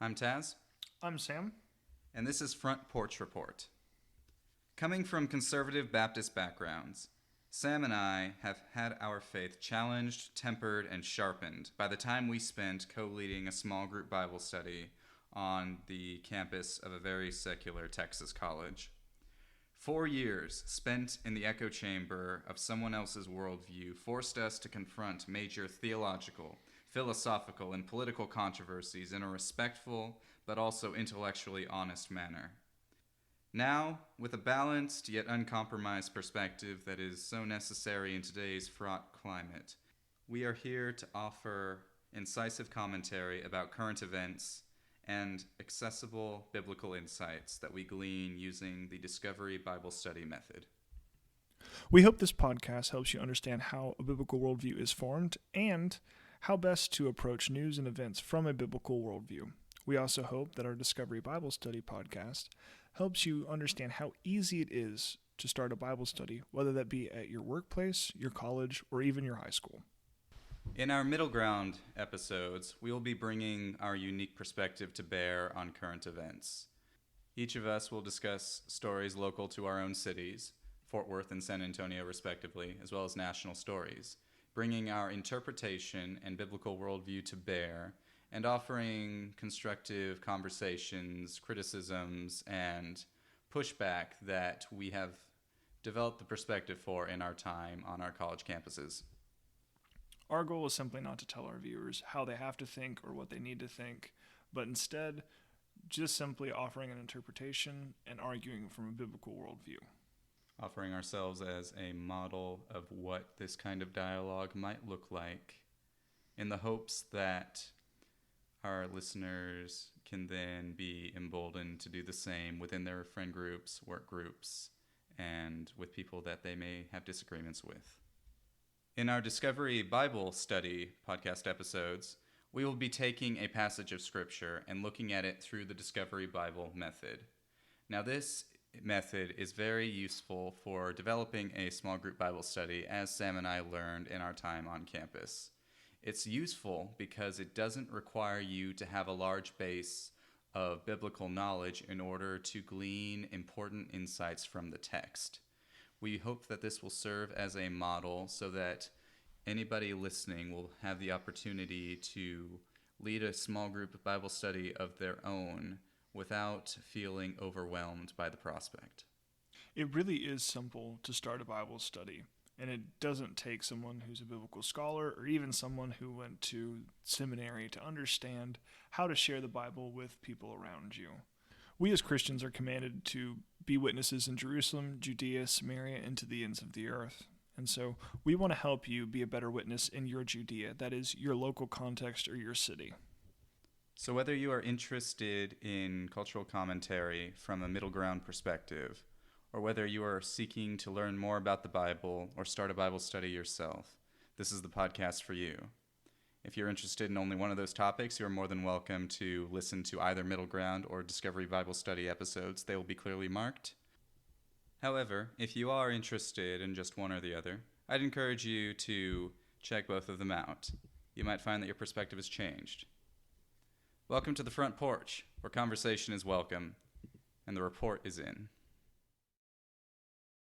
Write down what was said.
I'm Taz, I'm Sam. and this is Porch Report. Coming from conservative Baptist backgrounds, Sam and I have had our faith challenged, tempered, and sharpened by the time we spent co-leading a small group Bible study on the campus of a very secular Texas college. 4 years spent in the echo chamber of someone else's worldview forced us to confront major theological, philosophical, and political controversies in a respectful but also intellectually honest manner. Now, with a balanced yet uncompromised perspective that is so necessary in today's fraught climate, we are here to offer incisive commentary about current events and accessible biblical insights that we glean using the Discovery Bible Study method. We hope this podcast helps you understand how a biblical worldview is formed and how best to approach news and events from a biblical worldview. We also hope that our Discovery Bible Study podcast helps you understand how easy it is to start a Bible study, whether that be at your workplace, your college, or even your high school. In our middle ground episodes, we will be bringing our unique perspective to bear on current events. Each of us will discuss stories local to our own cities, Fort Worth and San Antonio respectively, as well as national stories, bringing our interpretation and biblical worldview to bear and offering constructive conversations, criticisms, and pushback that we have developed the perspective for in our time on our college campuses. Our goal is simply not to tell our viewers how they have to think or what they need to think, but instead just simply offering an interpretation and arguing from a biblical worldview. Offering ourselves as a model of what this kind of dialogue might look like in the hopes that our listeners can then be emboldened to do the same within their friend groups, work groups, and with people that they may have disagreements with. In our Discovery Bible Study podcast episodes, we will be taking a passage of Scripture and looking at it through the Discovery Bible method. Now, this method is very useful for developing a small group Bible study, as Sam and I learned in our time on campus. It's useful because it doesn't require you to have a large base of biblical knowledge in order to glean important insights from the text. We hope that this will serve as a model so that anybody listening will have the opportunity to lead a small group Bible study of their own without feeling overwhelmed by the prospect. It really is simple to start a Bible study, and it doesn't take someone who's a biblical scholar or even someone who went to seminary to understand how to share the Bible with people around you. We as Christians are commanded to be witnesses in Jerusalem, Judea, Samaria, and to the ends of the earth. And so we want to help you be a better witness in your Judea, that is, your local context or your city. So whether you are interested in cultural commentary from a middle ground perspective, or whether you are seeking to learn more about the Bible or start a Bible study yourself, this is the podcast for you. If you're interested in only one of those topics, you're more than welcome to listen to either Middle Ground or Discovery Bible Study episodes. They will be clearly marked. However, if you are interested in just one or the other, I'd encourage you to check both of them out. You might find that your perspective has changed. Welcome to the front porch, where conversation is welcome and the report is in.